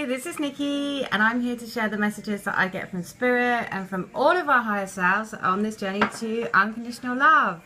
Hi, this is Nikki, and I'm here to share the messages that I get from Spirit and from all of our higher selves on this journey to unconditional love.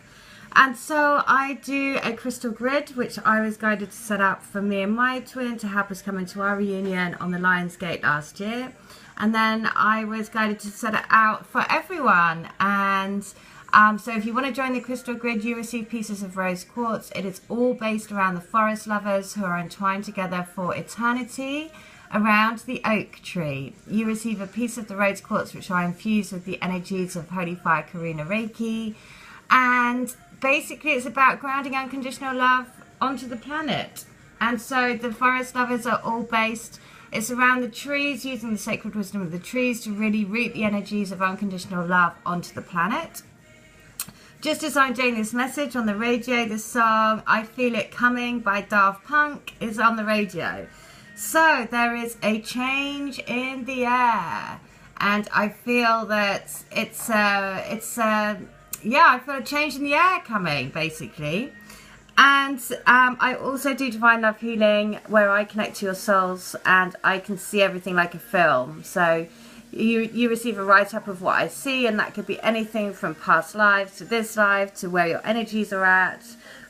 And so I do a crystal grid, which I was guided to set up for me and my twin to help us come into our reunion on the Lionsgate last year. And then I was guided to set it out for everyone. And so if you want to join the crystal grid, you receive pieces of rose quartz. It is all based around the forest lovers who are entwined together for eternity around the oak tree. You receive a piece of the rose quartz, which I infuse with the energies of Holy Fire Reiki. And basically it's about grounding unconditional love onto the planet. And so the forest lovers are all based, it's around the trees, using the sacred wisdom of the trees to really root the energies of unconditional love onto the planet. Just as I'm doing this message on the radio, the song I Feel It Coming by Daft Punk is on the radio. So there is a change in the air, and I feel that I feel a change in the air coming, basically. And I also do divine love healing, where I connect to your souls and I can see everything like a film. So you receive a write-up of what I see, and that could be anything from past lives to this life, to where your energies are at,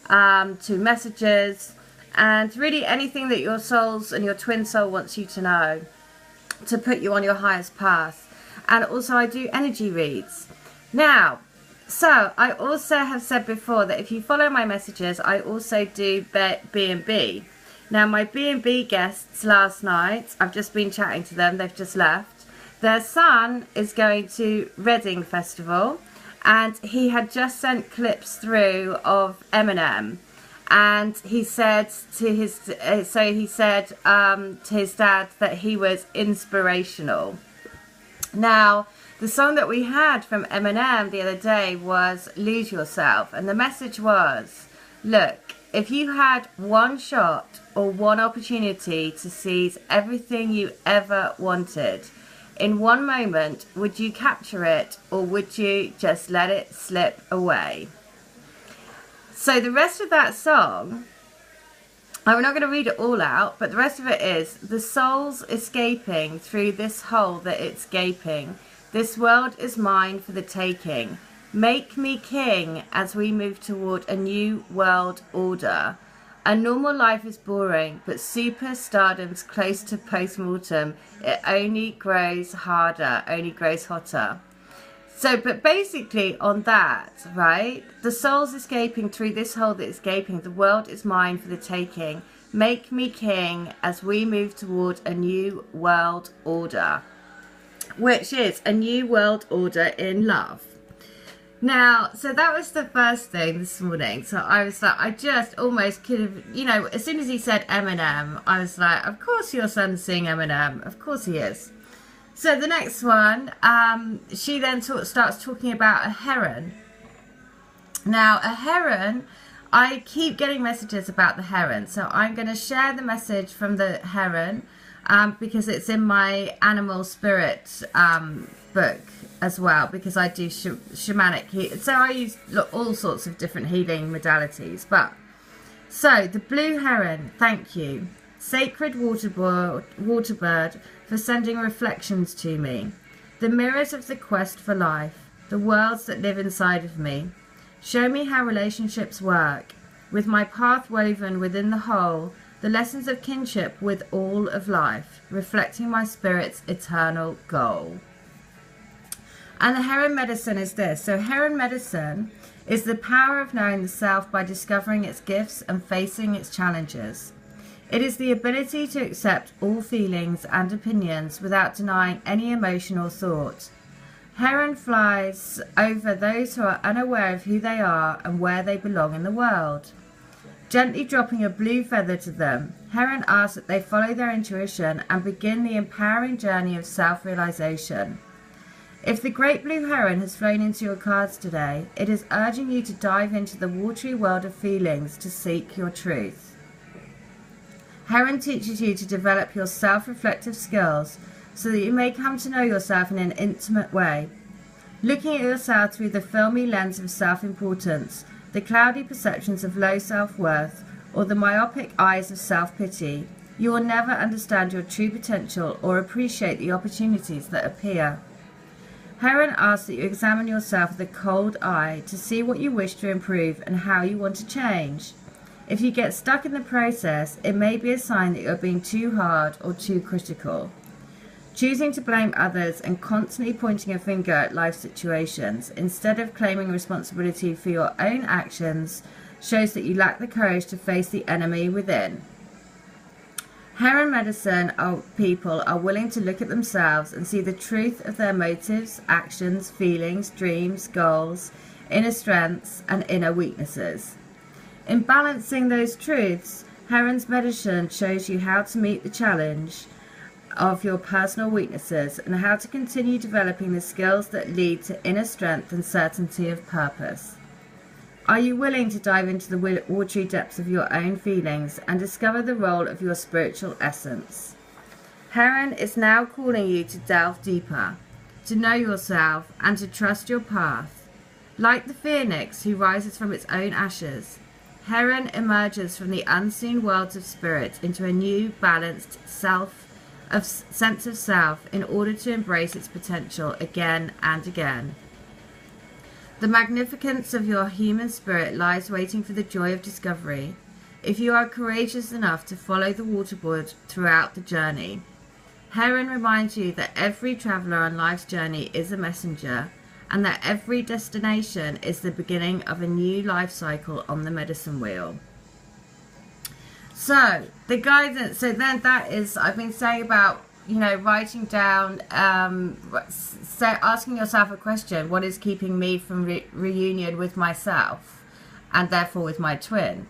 to messages, and really anything that your souls and your twin soul wants you to know to put you on your highest path. And also I do energy reads. Now, so I also have said before that if you follow my messages, I also do B&B. Now my B&B guests last night, I've just been chatting to them, they've just left. Their son is going to Reading Festival, and he had just sent clips through of Eminem, and he said to his to his dad that he was inspirational. Now, the song that we had from Eminem the other day was Lose Yourself, and the message was, look, if you had one shot or one opportunity to seize everything you ever wanted, in one moment, would you capture it, or would you just let it slip away? So the rest of that song, I'm not going to read it all out, but the rest of it is, the soul's escaping through this hole that it's gaping. This world is mine for the taking. Make me king as we move toward a new world order. A normal life is boring, but superstardom's close to post-mortem. It only grows harder, only grows hotter. So, but basically on that, right, the soul's escaping through this hole that is gaping. The world is mine for the taking. Make me king as we move toward a new world order, which is a new world order in love. Now, so that was the first thing this morning. So I was like, I just almost could have, you know, as soon as he said Eminem, I was like, of course your son's singing Eminem. Of course he is. So the next one, she then starts talking about a heron. Now, a heron, I keep getting messages about the heron. So I'm going to share the message from the heron because it's in my animal spirit book as well, because I do shamanic healing. So I use all sorts of different healing modalities. But so the blue heron, thank you, sacred waterbird, for sending reflections to me, the mirrors of the quest for life, the worlds that live inside of me. Show me how relationships work, with my path woven within the whole, the lessons of kinship with all of life, reflecting my spirit's eternal goal. And the heron medicine is this. So heron medicine is the power of knowing the self by discovering its gifts and facing its challenges. It is the ability to accept all feelings and opinions without denying any emotion or thought. Heron flies over those who are unaware of who they are and where they belong in the world. Gently dropping a blue feather to them, heron asks that they follow their intuition and begin the empowering journey of self-realization. If the great blue heron has flown into your cards today, it is urging you to dive into the watery world of feelings to seek your truth. Heron teaches you to develop your self-reflective skills so that you may come to know yourself in an intimate way. Looking at yourself through the filmy lens of self-importance, the cloudy perceptions of low self-worth, or the myopic eyes of self-pity, You will never understand your true potential or appreciate the opportunities that appear. Heron asks that you examine yourself with a cold eye to see what you wish to improve and how you want to change. If you get stuck in the process, it may be a sign that you're being too hard or too critical. Choosing to blame others and constantly pointing a finger at life situations instead of claiming responsibility for your own actions shows that you lack the courage to face the enemy within. Heron medicine people are willing to look at themselves and see the truth of their motives, actions, feelings, dreams, goals, inner strengths, and inner weaknesses. In balancing those truths, Heron's medicine shows you how to meet the challenge of your personal weaknesses and how to continue developing the skills that lead to inner strength and certainty of purpose. Are you willing to dive into the watery depths of your own feelings and discover the role of your spiritual essence? Heron is now calling you to delve deeper, to know yourself and to trust your path. Like the phoenix who rises from its own ashes, Heron emerges from the unseen worlds of spirit into a new, balanced sense of self in order to embrace its potential again and again. The magnificence of your human spirit lies waiting for the joy of discovery, if you are courageous enough to follow the waterboard throughout the journey. Heron reminds you that every traveller on life's journey is a messenger, and that every destination is the beginning of a new life cycle on the medicine wheel. So, the guidance, so then that is, I've been saying about, writing down, asking yourself a question, what is keeping me from reunion with myself, and therefore with my twin?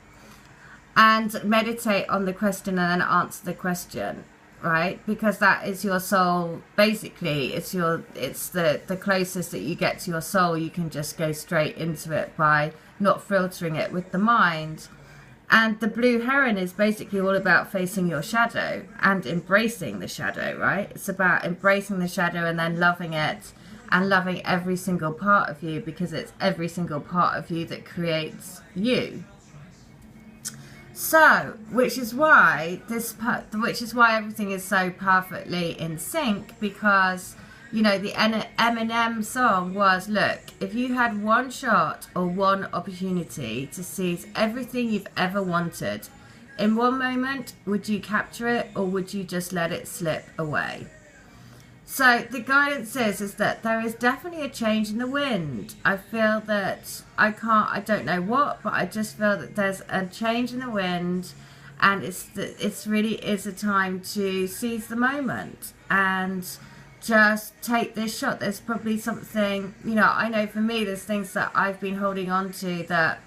And meditate on the question and then answer the question, right? Because that is your soul, basically, it's the closest that you get to your soul. You can just go straight into it by not filtering it with the mind. And the blue heron is basically all about facing your shadow and embracing the shadow, right? It's about embracing the shadow and then loving it and loving every single part of you, because it's every single part of you that creates you. So, which is why everything is so perfectly in sync, because the Eminem song was, look, if you had one shot or one opportunity to seize everything you've ever wanted, in one moment, would you capture it or would you just let it slip away? So the guidance is that there is definitely a change in the wind. I feel that I don't know what, but I just feel that there's a change in the wind, and it's really is a time to seize the moment and just take this shot. There's probably something, I know for me, there's things that I've been holding on to that,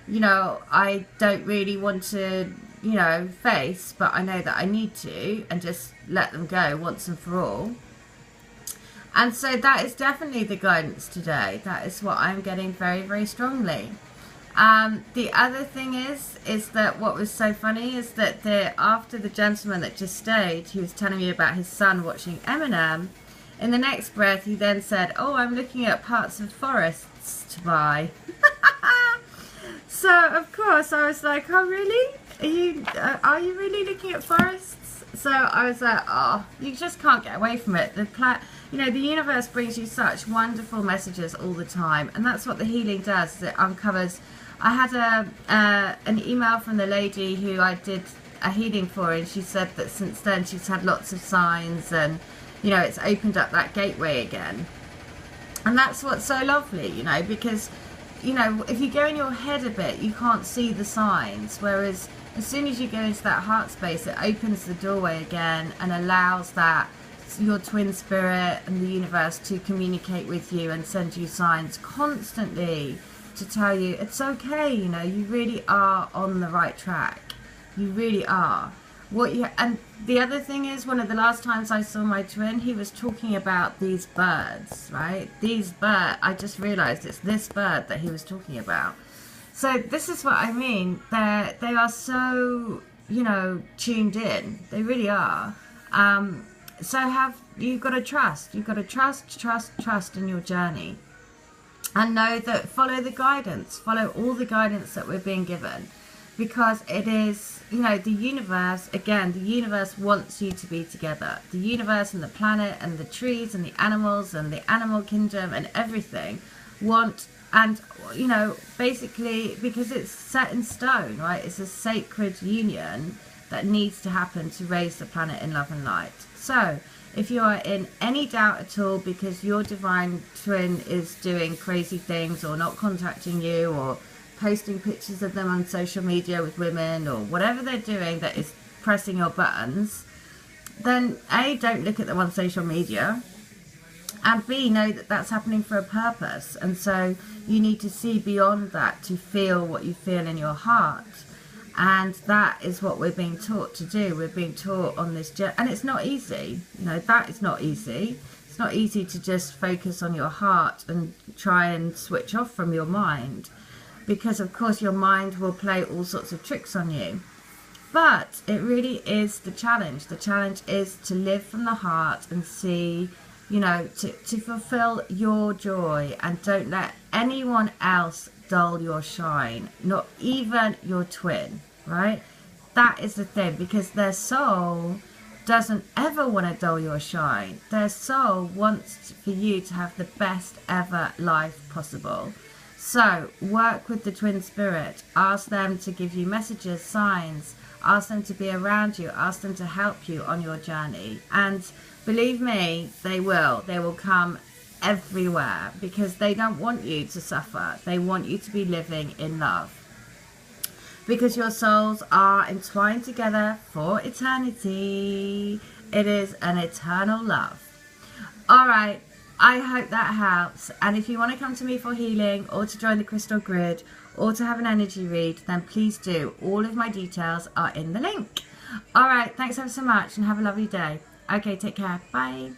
I don't really want to, face, but I know that I need to, and just let them go once and for all. And so that is definitely the guidance today. That is what I'm getting very, very strongly. The other thing is that what was so funny is that after the gentleman that just stayed, he was telling me about his son watching Eminem. In the next breath, he then said, oh, I'm looking at parts of forests to buy. So, of course, I was like, oh, really? Are you really looking at forests? So I was like, oh, you just can't get away from it. The universe brings you such wonderful messages all the time. And that's what the healing does, is it uncovers. I had an email from the lady who I did a healing for, and she said that since then she's had lots of signs, and it's opened up that gateway again. And that's what's so lovely, because, if you go in your head a bit, you can't see the signs. Whereas as soon as you go into that heart space, it opens the doorway again and allows your twin spirit and the universe to communicate with you and send you signs constantly to tell you it's okay, you really are on the right track. You really are. And the other thing is, one of the last times I saw my twin, he was talking about these birds, right? I just realized it's this bird that he was talking about. So this is what I mean. They are so, tuned in. They really are. So you've got to trust. You've got to trust in your journey. And know that follow the guidance. Follow all the guidance that we're being given. because it is, you know, the universe, again, the universe wants you to be together. The universe and the planet and the trees and the animals and the animal kingdom and everything want, and, you know, basically, because it's set in stone, right? It's a sacred union that needs to happen to raise the planet in love and light. So if you are in any doubt at all because your divine twin is doing crazy things or not contacting you or posting pictures of them on social media with women or whatever they're doing that is pressing your buttons, then A, don't look at them on social media, and B, know that that's happening for a purpose. And so you need to see beyond that to feel what you feel in your heart. And that is what we're being taught to do. We're being taught on this journey, and it's not easy. You know, that is not easy. It's not easy to just focus on your heart and try and switch off from your mind, because of course your mind will play all sorts of tricks on you. But it really is the challenge. The challenge is to live from the heart and see, you know, to fulfill your joy, and don't let anyone else dull your shine, not even your twin, right? That is the thing, because their soul doesn't ever want to dull your shine. Their soul wants for you to have the best ever life possible. So work with the twin spirit, ask them to give you messages, signs, ask them to be around you, ask them to help you on your journey. And believe me, they will come everywhere, because they don't want you to suffer. They want you to be living in love, because your souls are entwined together for eternity. It is an eternal love. All right, I hope that helps. And if you want to come to me for healing, or to join the crystal grid, or to have an energy read, then please do. All of my details are in the link. All right, thanks ever so much, and have a lovely day. Okay, take care. Bye.